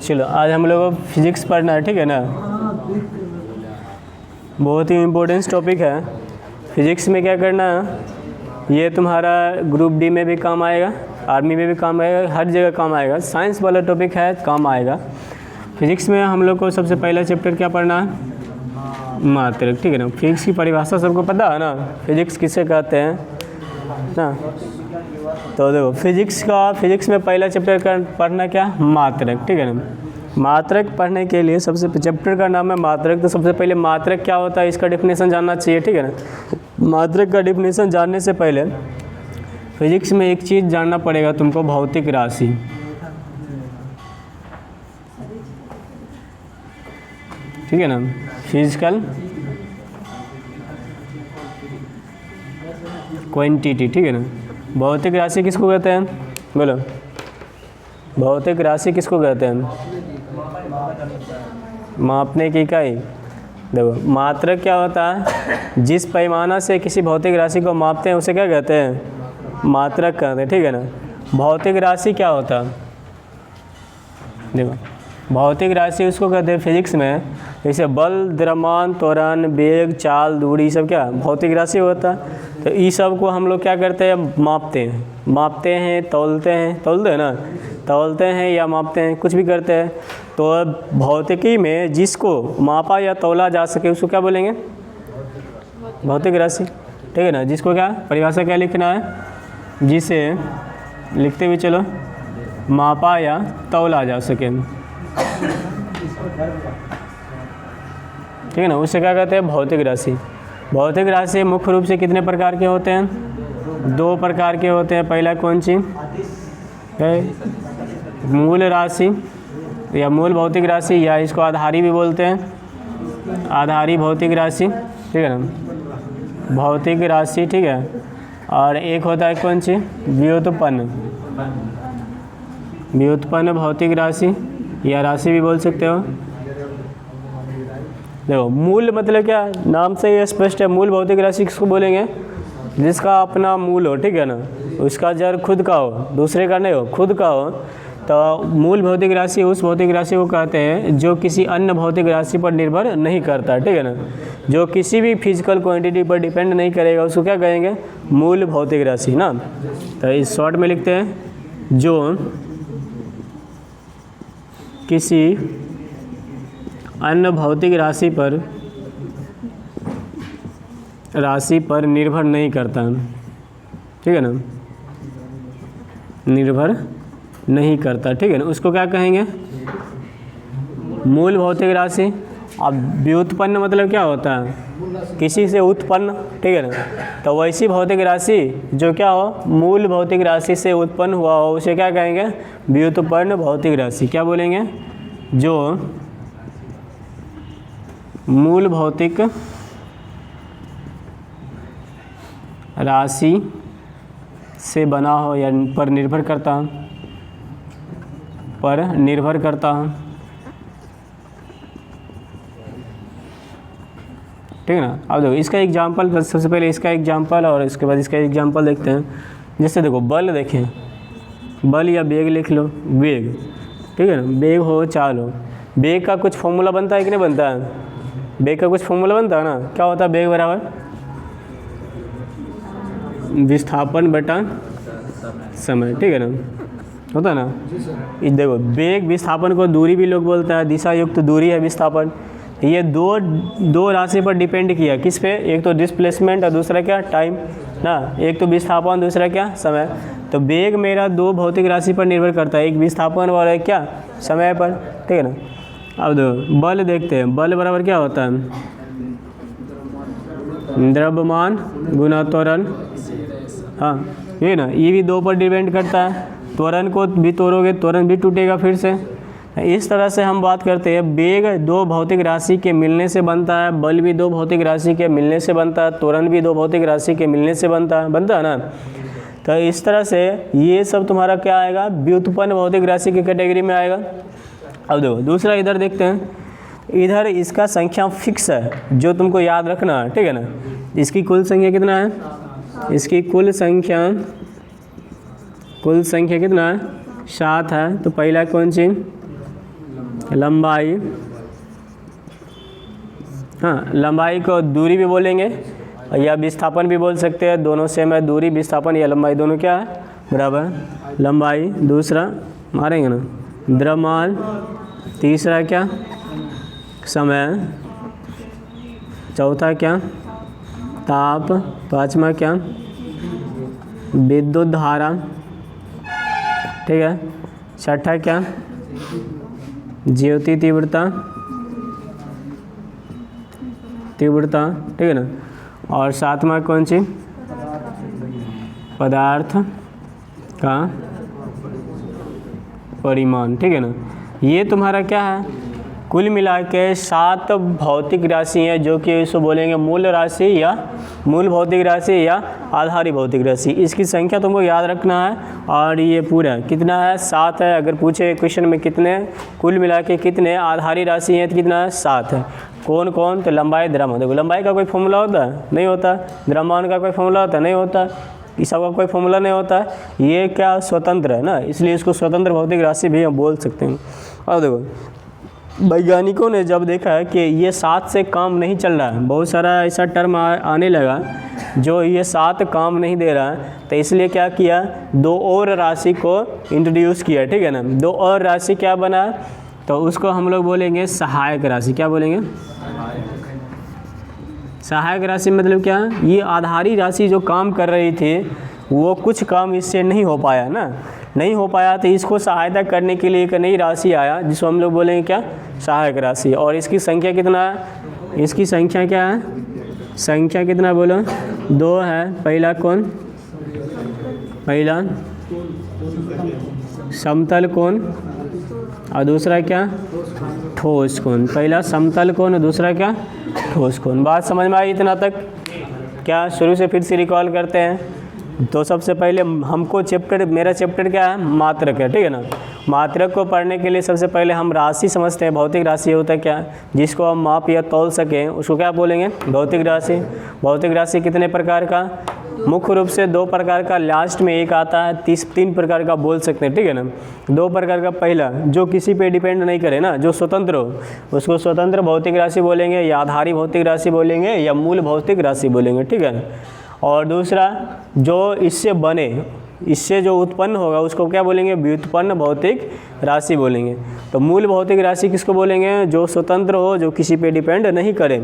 चलो आज हम लोग को फिजिक्स पढ़ना है, ठीक है ना। बहुत ही इम्पोर्टेंट टॉपिक है। फिजिक्स में क्या करना है, ये तुम्हारा ग्रुप डी में भी काम आएगा, आर्मी में भी काम आएगा, हर जगह काम आएगा। साइंस वाला टॉपिक है, काम आएगा। फिजिक्स में हम लोग को सबसे पहला चैप्टर क्या पढ़ना है, मात्रक, ठीक है ना। फिजिक्स की परिभाषा सबको पता है ना, फिजिक्स किसे कहते हैं ना। तो देखो फिजिक्स में पहला चैप्टर पढ़ना क्या, मात्रक, ठीक है ना। मात्रक पढ़ने के लिए सबसे चैप्टर का नाम है मात्रक। तो सबसे पहले मात्रक क्या होता है इसका डेफिनेशन जानना चाहिए, ठीक है ना। मात्रक का डेफिनेशन जानने से पहले फिजिक्स में एक चीज़ जानना पड़ेगा तुमको, भौतिक राशि। ठीक है ना, फिजिकल क्वांटिटी, ठीक है ना। भौतिक राशि किसको कहते हैं, बोलो, भौतिक राशि किसको कहते हैं, मापने की इकाई। देखो मात्रक क्या होता है, जिस पैमाना से किसी भौतिक राशि को मापते हैं उसे क्या कहते हैं, मात्रक कहते हैं, ठीक है ना। भौतिक राशि क्या होता है, देखो भौतिक राशि उसको कहते हैं फिजिक्स में, जैसे बल, द्रव्यमान, त्वरण, वेग, चाल, दूरी, सब क्या भौतिक राशि होता है। तो ये सब को हम लोग क्या करते हैं, मापते हैं, तौलते हैं ना, तौलते हैं या मापते हैं, कुछ भी करते हैं। तो भौतिकी में जिसको मापा या तौला जा सके उसको क्या बोलेंगे, भौतिक राशि, ठीक है ना। जिसको क्या परिभाषा क्या लिखना है, जिसे लिखते हुए चलो, मापा या तौला जा सके, ठीक है ना, उसे क्या कहते हैं, भौतिक राशि। भौतिक राशि मुख्य रूप से कितने प्रकार के होते हैं, 2 प्रकार के होते हैं। पहला कौन सी है, मूल राशि या मूल भौतिक राशि, या इसको आधारी भी बोलते हैं, आधारी भौतिक राशि, ठीक है ना, भौतिक राशि, ठीक है। और एक होता है कौन सी, व्युत्पन्न भौतिक राशि या राशि भी बोल सकते हो। देखो मूल मतलब क्या, नाम से ही स्पष्ट है, मूल भौतिक राशि किसको बोलेंगे, जिसका अपना मूल हो, ठीक है ना, उसका जड़ खुद का हो, दूसरे का नहीं हो, खुद का हो। तो मूल भौतिक राशि उस भौतिक राशि को कहते हैं जो किसी अन्य भौतिक राशि पर निर्भर नहीं करता, ठीक है ना, जो किसी भी फिजिकल क्वांटिटी पर डिपेंड नहीं करेगा, उसको क्या कहेंगे, मूल भौतिक राशि ना। तो इस शॉर्ट में लिखते हैं, जो किसी अन्य भौतिक राशि पर निर्भर नहीं करता, ठीक है ना, निर्भर नहीं करता, ठीक है ना, उसको क्या कहेंगे, मूल भौतिक राशि। अब व्युत्पन्न मतलब क्या होता है, किसी से उत्पन्न, ठीक है ना। तो वैसी भौतिक राशि जो क्या हो, मूल भौतिक राशि से उत्पन्न हुआ हो, उसे क्या कहेंगे, व्युत्पन्न भौतिक राशि। क्या बोलेंगे, जो मूल भौतिक राशि से बना हो या पर निर्भर करता हूँ, ठीक है ना। अब देखो इसका एग्जांपल, सबसे पहले इसका एग्जांपल और इसके बाद इसका एग्जांपल देखते हैं। जैसे देखो बल, देखें बल या वेग लिख लो, वेग, ठीक है ना, वेग हो, चाल हो। वेग का कुछ फॉर्मूला बनता है कि नहीं बनता है, वेग का कुछ फॉर्मूला बनता है ना। क्या होता है, वेग बराबर विस्थापन बटा समय, ठीक है ना, होता है ना। देखो वेग विस्थापन को दूरी भी लोग बोलता है, दिशा युक्त दूरी है विस्थापन। ये दो राशि पर डिपेंड किया, किस पे, एक तो डिस्प्लेसमेंट और दूसरा क्या, टाइम ना। एक तो विस्थापन, दूसरा क्या, समय। तो वेग मेरा 2 भौतिक राशि पर निर्भर करता है, एक विस्थापन और एक क्या, समय पर, ठीक है ना। अब देखो बल देखते हैं, बल बराबर क्या होता है, द्रव्यमान गुना त्वरण, हाँ ये ना, ये भी 2 पर डिपेंड करता है। त्वरण को भी तोड़ोगे, त्वरण भी टूटेगा फिर से। इस तरह से हम बात करते हैं, वेग 2 भौतिक राशि के मिलने से बनता है, बल भी 2 भौतिक राशि के मिलने से बनता है, त्वरण भी 2 भौतिक राशि के मिलने से बनता है ना। तो इस तरह से ये सब तुम्हारा क्या आएगा, व्युत्पन्न भौतिक राशि की कैटेगरी में आएगा। अब देखो दूसरा इधर देखते हैं, इधर इसका संख्या फिक्स है जो तुमको याद रखना है, ठीक है ना। इसकी कुल संख्या कितना है, इसकी कुल संख्या कितना है, 7 है। तो पहला कौन सी, लंबाई, हाँ लंबाई को दूरी भी बोलेंगे या विस्थापन भी बोल सकते हैं, दोनों सेम है, दूरी विस्थापन या लंबाई दोनों क्या है बराबर। लंबाई, दूसरा मारेंगे ना द्रव्यमान, तीसरा क्या समय, चौथा क्या ताप, पांचवा क्या विद्युत धारा, ठीक है, छठा क्या ज्योति तीव्रता, ठीक है ना, और सातवां कौन सी पदार्थ का परिमाण, ठीक है ना। ये तुम्हारा क्या है कुल मिला के 7 भौतिक राशि हैं जो कि इसको बोलेंगे मूल राशि या मूल भौतिक राशि या आधारी भौतिक राशि। इसकी संख्या तुमको याद रखना है और ये पूरा कितना है 7 है। अगर पूछे क्वेश्चन में कितने कुल मिला के कितने आधारी राशि हैं तो कितना है 7 है। कौन कौन, तो लंबाई द्रव्यमान, देखो लंबाई का कोई फॉर्मूला होता है नहीं होता, द्रव्यमान का कोई फॉर्मूला होता है नहीं होता, इस सब का कोई फॉर्मूला नहीं होता है। ये क्या स्वतंत्र है ना, इसलिए इसको स्वतंत्र भौतिक राशि भी हम बोल सकते हैं। और देखो वैज्ञानिकों ने जब देखा है कि ये 7 से काम नहीं चल रहा है, बहुत सारा ऐसा टर्म आने लगा जो ये 7 काम नहीं दे रहा है, तो इसलिए क्या किया 2 और राशि को इंट्रोड्यूस किया, ठीक है ना। 2 और राशि क्या बना, तो उसको हम लोग बोलेंगे सहायक राशि। क्या बोलेंगे सहायक राशि, मतलब क्या ये आधारी राशि जो काम कर रही थी वो कुछ काम इससे नहीं हो पाया ना, नहीं हो पाया तो इसको सहायता करने के लिए एक नई राशि आया जिसको हम लोग बोलेंगे क्या सहायक राशि। और इसकी संख्या कितना है, इसकी संख्या क्या है, संख्या कितना बोलो 2 है। पहला कौन, पहला समतल कोण और दूसरा क्या ठोस कोण। पहला समतल कोण और दूसरा क्या ठोस कोण। बात समझ में आई इतना तक? क्या शुरू से फिर से रिकॉल करते हैं। तो सबसे पहले हमको चैप्टर, मेरा चैप्टर क्या है मात्रक है, ठीक है ना। मात्रक को पढ़ने के लिए सबसे पहले हम राशि समझते हैं। भौतिक राशि होता है क्या, जिसको हम माप या तौल सकें उसको क्या बोलेंगे भौतिक राशि। भौतिक राशि कितने प्रकार का, मुख्य रूप से 2 प्रकार का, लास्ट में एक आता है 3 प्रकार का बोल सकते हैं, ठीक है ना। 2 प्रकार का, पहला जो किसी पे डिपेंड नहीं करे ना, जो स्वतंत्र हो उसको स्वतंत्र भौतिक राशि बोलेंगे या आधारी भौतिक राशि बोलेंगे या मूल भौतिक राशि बोलेंगे, ठीक है ना। और दूसरा जो इससे बने, इससे जो उत्पन्न होगा उसको क्या बोलेंगे व्युत्पन्न भौतिक राशि बोलेंगे। तो मूल भौतिक राशि किसको बोलेंगे, जो स्वतंत्र हो, जो किसी पे डिपेंड नहीं करे।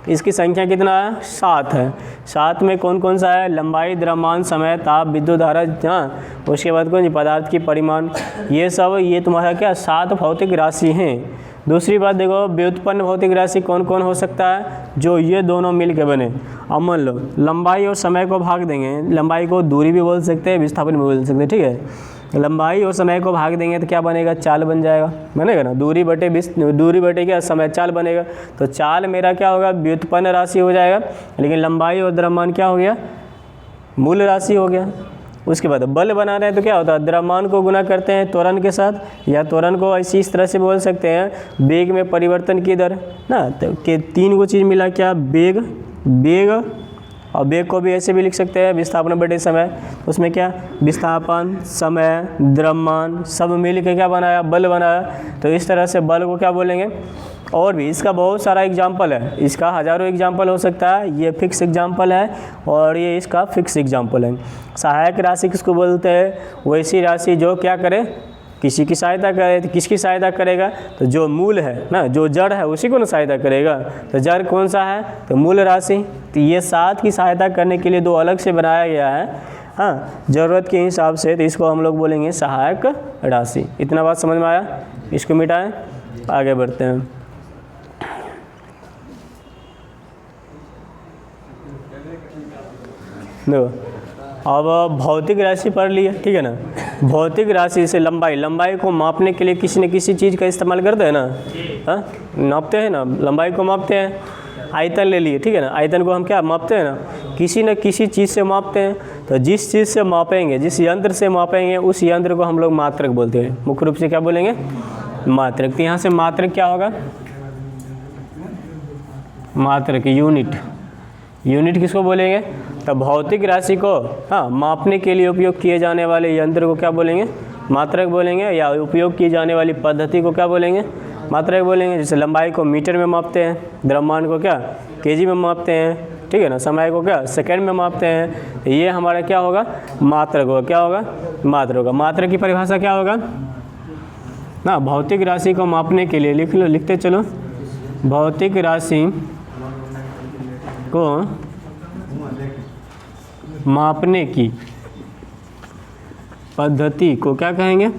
इसकी संख्या कितना है 7 है। 7 में कौन कौन सा है, लंबाई, द्रव्यमान, समय, ताप, विद्युत धारा, हाँ उसके बाद कौन पदार्थ की परिमाण, ये सब ये तुम्हारा क्या 7 भौतिक राशि हैं। दूसरी बात देखो व्युत्पन्न भौतिक राशि कौन कौन हो सकता है, जो ये दोनों मिल के बने। अब मान लो लंबाई और समय को भाग देंगे, लंबाई को दूरी भी बोल सकते हैं, विस्थापन भी बोल सकते हैं, ठीक है। लंबाई और समय को भाग देंगे तो क्या बनेगा, चाल बन जाएगा, बनेगा ना। दूरी बटे क्या समय, चाल बनेगा। तो चाल मेरा क्या होगा व्युत्पन्न राशि हो जाएगा, लेकिन लंबाई और द्रव्यमान क्या हो गया मूल राशि हो गया। उसके बाद बल बना रहे हैं तो क्या होता है, द्रव्यमान को गुना करते हैं त्वरण के साथ, या त्वरण को ऐसी इस तरह से बोल सकते हैं वेग में परिवर्तन की दर ना। तो के 3 को चीज़ मिला क्या, वेग और वेग को भी ऐसे भी लिख सकते हैं विस्थापन बटे समय। उसमें क्या विस्थापन, समय, द्रव्यमान सब मिल के क्या बनाया बल बनाया। तो इस तरह से बल को क्या बोलेंगे। और भी इसका बहुत सारा एग्जाम्पल है, इसका हज़ारों एग्जाम्पल हो सकता है। ये फिक्स एग्जाम्पल है और ये इसका फिक्स एग्जाम्पल है। सहायक राशि किसको बोलते हैं, वैसी राशि जो क्या करे किसी की सहायता करे। तो किसकी सहायता करेगा, तो जो मूल है ना, जो जड़ है उसी को ना सहायता करेगा। तो जड़ कौन सा है, तो मूल राशि। तो ये 7 की सहायता करने के लिए 2 अलग से बनाया गया है, हाँ ज़रूरत के हिसाब से। तो इसको हम लोग बोलेंगे सहायक राशि। इतना बात समझ में आया, इसको मिटाएं, आगे बढ़ते हैं। देखो अब भौतिक राशि पढ़ लिए, ठीक है ना। भौतिक राशि से लंबाई को मापने के लिए किसी न किसी चीज़ का इस्तेमाल करते हैं ना, हाँ नापते हैं ना, लंबाई को मापते हैं। आयतन ले लिए, ठीक है ना, आयतन को हम क्या मापते हैं ना, किसी न किसी चीज़ से मापते हैं। तो जिस चीज़ से मापेंगे, जिस यंत्र से मापेंगे, उस यंत्र को हम लोग मात्रक बोलते हैं। मुख्य रूप से क्या बोलेंगे मात्रक। तो यहाँ से मात्रक क्या होगा, मात्रक यूनिट किसको बोलेंगे, तो भौतिक राशि को हाँ मापने के लिए उपयोग किए जाने वाले यंत्र को क्या बोलेंगे मात्रक बोलेंगे, या उपयोग की जाने वाली पद्धति को क्या बोलेंगे मात्रक बोलेंगे। जैसे लंबाई को मीटर में मापते हैं, द्रव्यमान को क्या केजी में मापते हैं, ठीक है ना, समय को क्या सेकंड में मापते हैं। ये हमारा क्या होगा मात्रक होगा। क्या होगा मात्रक होगा। मात्रक की परिभाषा क्या होगा ना, भौतिक राशि को मापने के लिए लिख लो, लिखते चलो, भौतिक राशि को मापने की पद्धति को क्या कहेंगे,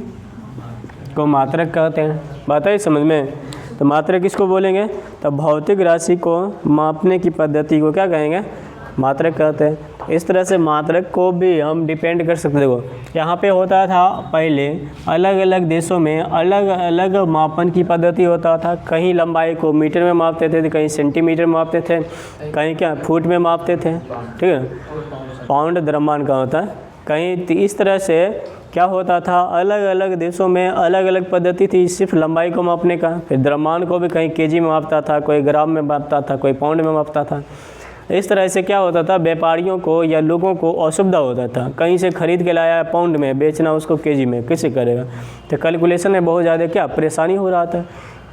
को मात्रक कहते हैं। बात है समझ में। तो मात्रक किसको बोलेंगे, तो भौतिक राशि को मापने की पद्धति को क्या कहेंगे, मात्रक कहते हैं। इस तरह से मात्रक को भी हम डिपेंड कर सकते। देखो यहाँ पे होता था पहले अलग अलग देशों में अलग अलग मापन की पद्धति होता था। कहीं लंबाई को मीटर में मापते थे, कहीं सेंटीमीटर में मापते थे, कहीं क्या फुट में मापते थे, ठीक है, पाउंड द्रव्यमान का होता है कहीं। इस तरह से क्या होता था, अलग अलग देशों में अलग अलग पद्धति थी सिर्फ लंबाई को मापने का। फिर द्रव्यमान को भी कहीं केजी में मापता था, कोई ग्राम में मापता था, कोई पाउंड में मापता था। इस तरह से क्या होता था, व्यापारियों को या लोगों को असुविधा होता था। कहीं से खरीद के लाया पाउंड में, बेचना उसको केजी में, कैसे करेगा। तो कैलकुलेशन में बहुत ज़्यादा क्या परेशानी हो रहा था।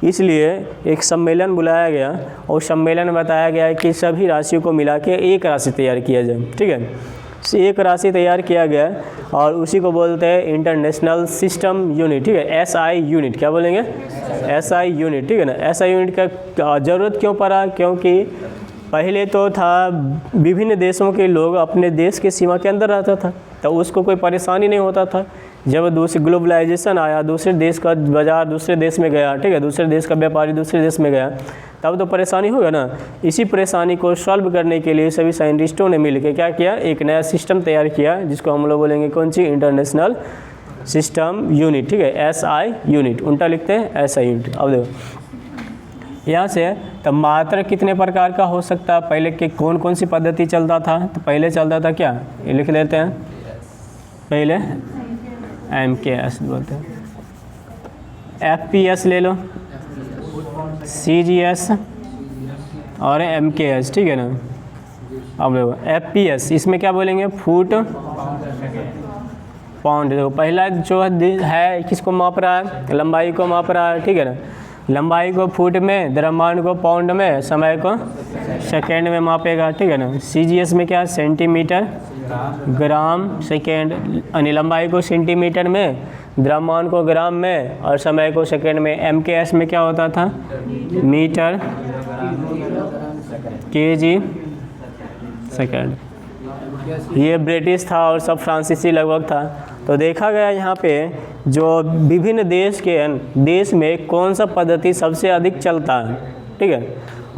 इसलिए एक सम्मेलन बुलाया गया और सम्मेलन में बताया गया कि सभी राशियों को मिला के एक राशि तैयार किया जाए, ठीक है। एक राशि तैयार किया गया और उसी को बोलते हैं इंटरनेशनल सिस्टम यूनिट, ठीक है, एसआई यूनिट। क्या बोलेंगे, एसआई यूनिट, ठीक है ना। एसआई यूनिट का ज़रूरत क्यों पड़ा, क्योंकि पहले तो था विभिन्न देशों के लोग अपने देश के सीमा के अंदर रहता था, तो उसको कोई परेशानी नहीं होता था। जब दूसरी ग्लोबलाइजेशन आया, दूसरे देश का बाज़ार दूसरे देश में गया, ठीक है, दूसरे देश का व्यापारी दूसरे देश में गया, तब तो परेशानी होगा ना। इसी परेशानी को सॉल्व करने के लिए सभी साइंटिस्टों ने मिलकर क्या किया, एक नया सिस्टम तैयार किया, जिसको हम लोग बोलेंगे कौन सी, इंटरनेशनल सिस्टम यूनिट, ठीक है, एसआई यूनिट। उल्टा लिखते हैं एसआई यूनिट। अब देखो यहाँ से तब मात्रक कितने प्रकार का हो सकता है, पहले के कौन कौन सी पद्धति चलता था। तो पहले चलता था क्या, ये लिख लेते हैं, पहले MKS बोलते हैं, FPS ले लो, CGS और MKS, ठीक है ना। अब देखो FPS, इसमें क्या बोलेंगे, फुट पाउंड। देखो पहला जो है किसको माप रहा है, लंबाई को माप रहा है, ठीक है ना। लंबाई को फुट में, द्रव्यमान को पाउंड में, समय को सेकेंड में मापेगा, ठीक है ना। CGS में क्या, सेंटीमीटर ग्राम सेकेंड, यानी लंबाई को सेंटीमीटर में, द्रव्यमान को ग्राम में और समय को सेकेंड में। MKS में क्या होता था, मीटर केजी सेकेंड। ये ब्रिटिश था और सब फ्रांसीसी लगभग था। तो देखा गया यहाँ पे जो विभिन्न देश में कौन सा पद्धति सबसे अधिक चलता है, ठीक है।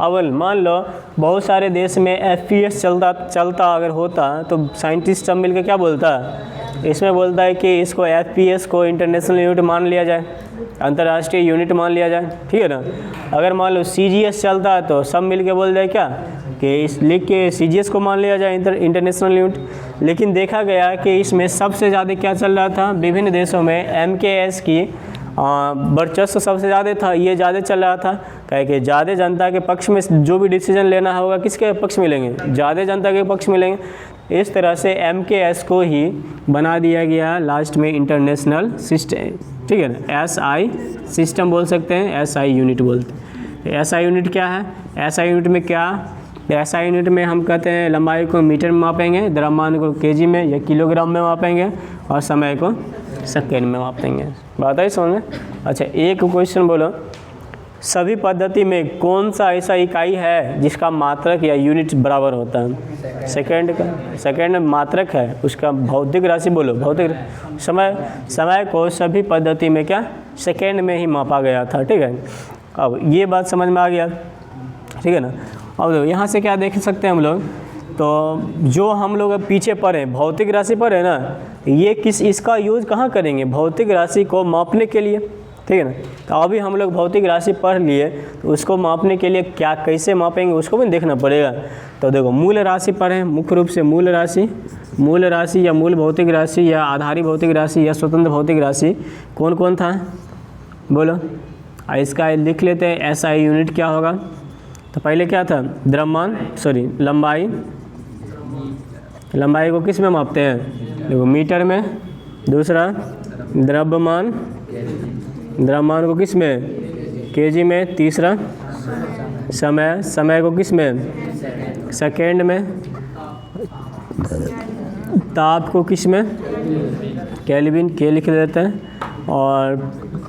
अब मान लो बहुत सारे देश में FPS चलता अगर होता तो साइंटिस्ट सब मिलकर क्या बोलता है, इसमें बोलता है कि इसको FPS को इंटरनेशनल यूनिट मान लिया जाए, अंतर्राष्ट्रीय यूनिट मान लिया जाए, ठीक है ना। अगर मान लो CGS चलता है तो सब मिल के बोल जाए क्या, कि इस लिख के CGS को मान लिया जाए इंटरनेशनल यूनिट। लेकिन देखा गया कि इसमें सबसे ज़्यादा क्या चल रहा था, विभिन्न देशों में MKS की वर्चस्व सबसे ज़्यादा था, ये ज़्यादा चल रहा था। कहे कि ज़्यादा जनता के पक्ष में जो भी डिसीजन लेना होगा किसके पक्ष में लेंगे, ज़्यादा जनता के पक्ष में लेंगे। इस तरह से MKS को ही बना दिया गया लास्ट में इंटरनेशनल सिस्टम, ठीक है ना। SI सिस्टम बोल सकते हैं, SI यूनिट बोलते हैं। SI यूनिट क्या है, SI यूनिट में क्या, SI यूनिट में हम कहते हैं लंबाई को मीटर में मापेंगे, द्रव्यमान को केजी में या किलोग्राम में मापेंगे और समय को सेकेंड में मापेंगे। बात है समझ में। अच्छा एक क्वेश्चन बोलो, सभी पद्धति में कौन सा ऐसा इकाई है जिसका मात्रक या यूनिट बराबर होता है, सेकेंड का। सेकेंड मात्रक है, उसका भौतिक राशि बोलो, भौतिक समय को सभी पद्धति में क्या सेकेंड में ही मापा गया था, ठीक है। अब ये बात समझ में आ गया, ठीक है ना। अब देखो यहाँ से क्या देख सकते हैं हम लोग, तो जो हम लोग पीछे पढ़े भौतिक राशि पढ़े ना, ये इसका यूज़ कहाँ करेंगे, भौतिक राशि को मापने के लिए, ठीक है ना। तो अभी हम लोग भौतिक राशि पढ़ लिए, तो उसको मापने के लिए क्या कैसे मापेंगे उसको भी देखना पड़ेगा। तो देखो मूल राशि पढ़ें, मुख्य रूप से मूल राशि या मूल भौतिक राशि या आधारी भौतिक राशि या स्वतंत्र भौतिक राशि कौन कौन था बोलो। इसका लिख लेते हैं SI यूनिट क्या होगा। तो पहले क्या था, लंबाई को किस में मापते हैं, देखो मीटर में। दूसरा द्रव्यमान को किस में, केजी में, तीसरा समय को किस में, सेकेंड में, ताप को किस में, केल्विन, के लिख देते हैं, और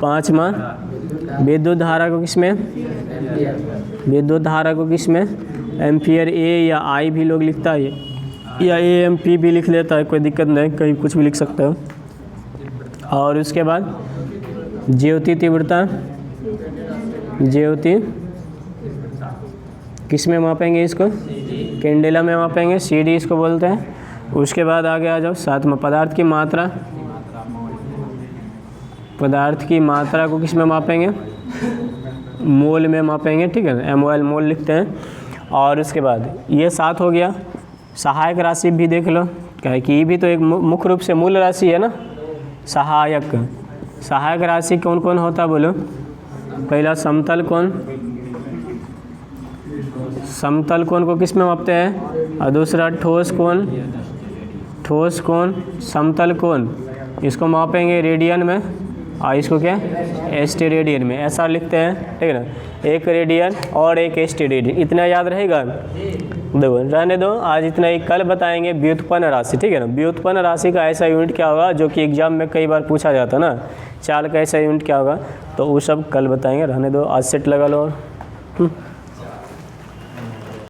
पाँचवा विद्युत धारा को किस में, विद्युत धारा को किस में, एम्पियर, ए या आई भी लोग लिखता है, या ए एम पी भी लिख लेता है, कोई दिक्कत नहीं, कहीं कुछ भी लिख सकते हो। और उसके बाद ज्योति तीव्रता, ज्योति किस में मापेंगे इसको, कैंडेला में मापेंगे, CD इसको बोलते हैं। उसके बाद आगे आ जाओ, सातवां पदार्थ की मात्रा, पदार्थ की मात्रा को किस में मापेंगे, मोल में मापेंगे, ठीक है ना, MOL मोल लिखते हैं। और उसके बाद ये 7 हो गया। सहायक राशि भी देख लो, क्या है कि ये भी तो एक मुख्य रूप से मूल राशि है ना। सहायक राशि कौन कौन होता है बोलो। पहला समतल कोण, समतल कोण को किस में मापते हैं, और दूसरा ठोस कोण, ठोस कोण, समतल कोण, इसको मापेंगे रेडियन में, और इसको क्या ST रेडियन में, ऐसा लिखते हैं, ठीक है ना। एक रेडियन और एक ST रेडियन, इतना याद रहेगा। देखो रहने दो, आज इतना ही, कल बताएंगे व्युत्पन्न राशि, ठीक है ना। व्युत्पन्न राशि का ऐसा यूनिट क्या होगा जो कि एग्जाम में कई बार पूछा जाता ना, चाल का ऐसा यूनिट क्या होगा, तो वो सब कल बताएंगे। रहने दो, आज सेट लगा लो।